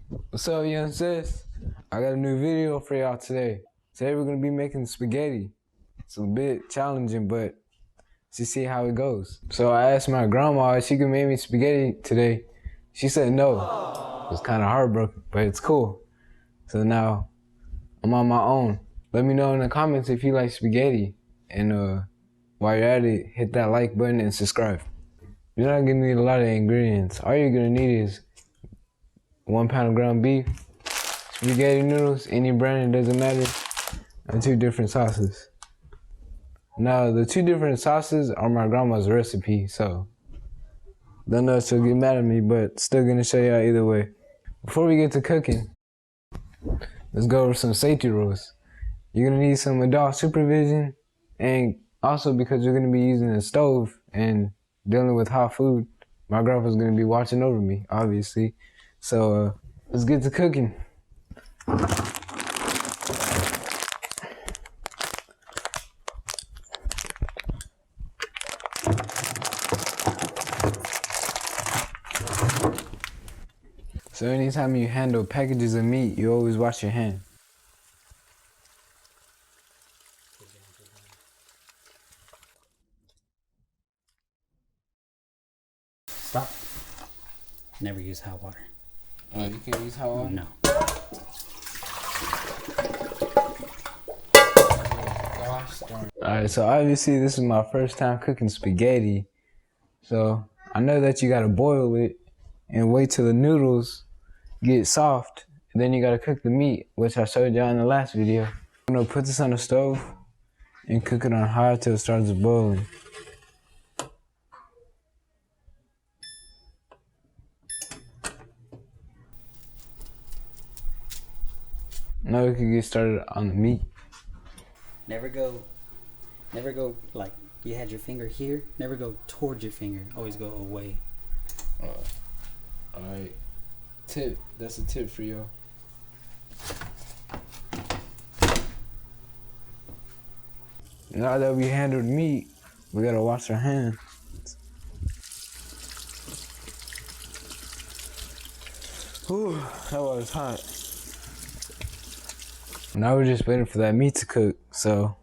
What's up, young sis? I got a new video for y'all today. Today we're gonna be making spaghetti. It's a bit challenging, but let's see how it goes. So I asked my grandma if she could make me spaghetti today. She said no. It was kind of heartbroken, but it's cool. So now I'm on my own. Let me know in the comments if you like spaghetti. And while you're at it, hit that like button and subscribe. You're not gonna need a lot of ingredients. All you're gonna need is 1 pound of ground beef, spaghetti noodles, any brand, it doesn't matter, and 2 different sauces. Now, the 2 different sauces are my grandma's recipe, so don't know if she'll get mad at me, but still gonna show y'all either way. Before we get to cooking, let's go over some safety rules. You're gonna need some adult supervision, and also because you're gonna be using a stove and dealing with hot food, my grandpa's gonna be watching over me, obviously. So let's get to cooking. So anytime you handle packages of meat, you always wash your hand. Stop. Never use hot water. Oh, you can't use hot water? No. Alright, so obviously this is my first time cooking spaghetti. So I know that you gotta boil it and wait till the noodles get soft. And then you gotta cook the meat, which I showed y'all in the last video. I'm gonna put this on the stove and cook it on high till it starts boiling. Now we can get started on the meat. Never go like you had your finger here. Never go towards your finger. Always go away. Alright. Tip. That's a tip for y'all. Now that we handled meat, we gotta wash our hands. Whew, that was hot. Now we're just waiting for that meat to cook, so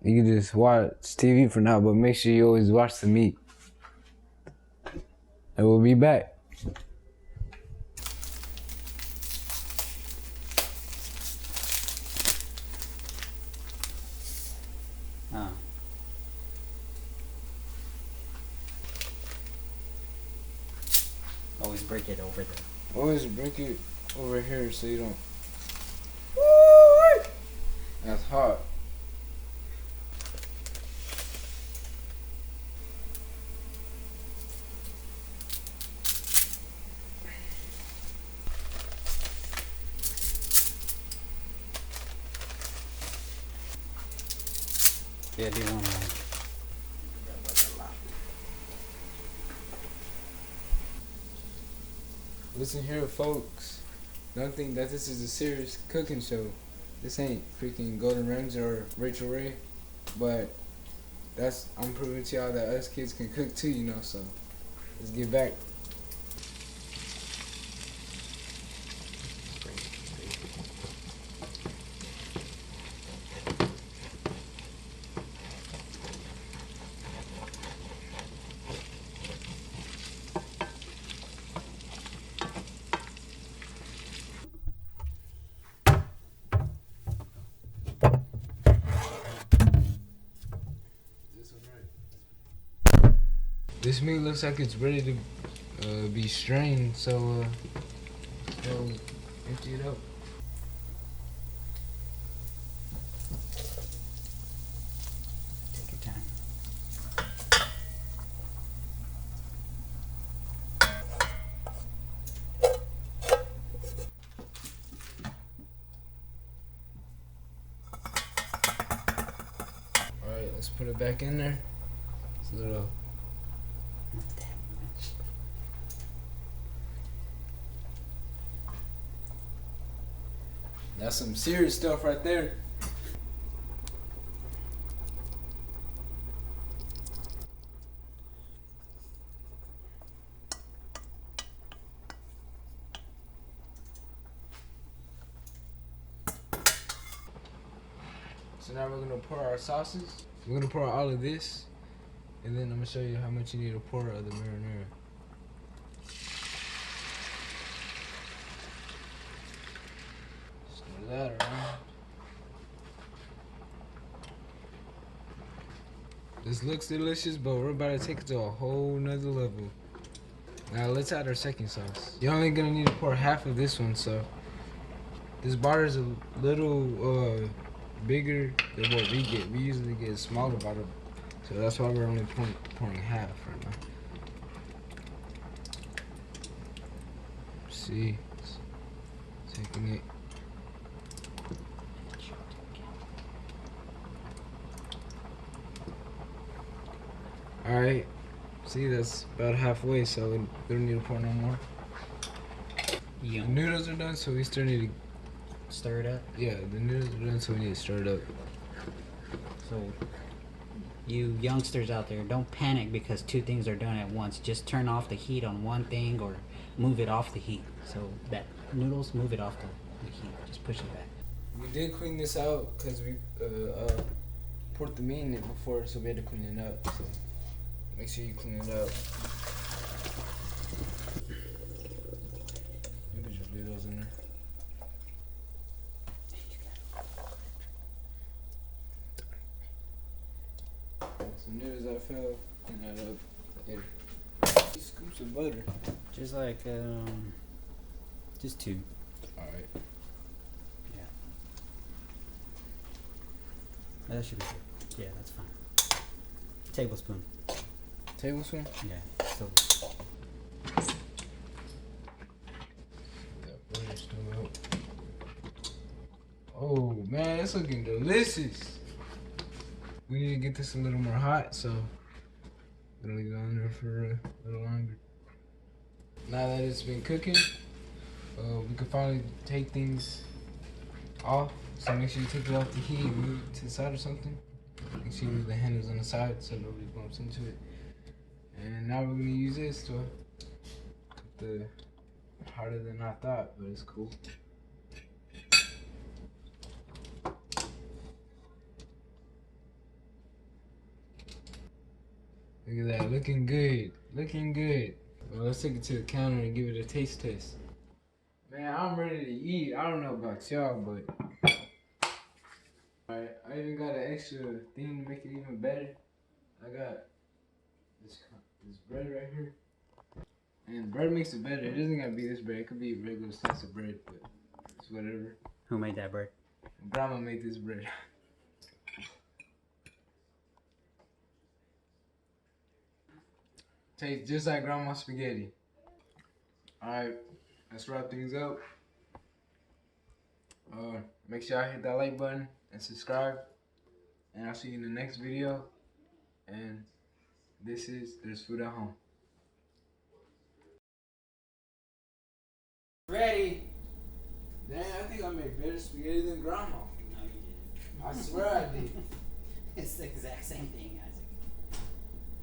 you can just watch TV for now, but make sure you always watch the meat. And we'll be back. Always break it over there. Always break it over here so you don't. That's hot. Yeah, do one more. Listen here, folks. Don't think that this is a serious cooking show. This ain't freaking Golden Ramsay or Rachel Ray, but I'm proving to y'all that us kids can cook too, you know. So let's get back. This meat looks like it's ready to be strained, so go empty it out. Take your time. Alright, let's put it back in there. It's a little. That's some serious stuff right there. So now we're gonna pour our sauces. We're gonna pour all of this, and then I'm gonna show you how much you need to pour of the marinara. Stir that around. This looks delicious, but we're about to take it to a whole nother level. Now let's add our second sauce. You're only gonna need to pour half of this one, so this bar is a little bigger than what we get. We usually get a smaller bottle, so that's why we're only pouring half right now. See, taking it. All right. See, that's about halfway, so we don't need to pour no more. Yeah. The noodles are done, so we still need to Stir it up. Yeah, the noodles are done, so we need to stir it up. So, you youngsters out there, don't panic because two things are done at once. Just turn off the heat on one thing or move it off the heat. So that noodles, move it off the heat. Just push it back. We did clean this out because we poured the meat in it before, so we had to clean it up. So make sure you clean it up. You put your noodles in there. Some noodles I fell, clean that up. Here. 2 scoops of butter. Just like, just 2. Alright. Yeah. That should be good. Yeah, that's fine. Tablespoon. Tablespoon? Yeah. So. That butter still out. Oh man, it's looking delicious. We need to get this a little more hot, so we're gonna leave it on there for a little longer. Now that it's been cooking, we can finally take things off. So make sure you take it off the heat and move it to the side or something. Make sure you leave the handles on the side so nobody bumps into it. And now we're gonna use this to cook the harder than I thought, but it's cool. Look at that, looking good, looking good. Well, let's take it to the counter and give it a taste test. Man, I'm ready to eat. I don't know about y'all, but alright, I even got an extra thing to make it even better. I got this bread right here. And bread makes it better. It doesn't gotta be this bread. It could be a regular slice of bread, but it's whatever. Who made that bread? Grandma made this bread. Tastes just like grandma's spaghetti. Alright, let's wrap things up. Make sure y'all hit that like button and subscribe. And I'll see you in the next video. And this is There's Food at Home. Ready? Dang, I think I made better spaghetti than grandma. No, you didn't. I swear I did. It's the exact same thing.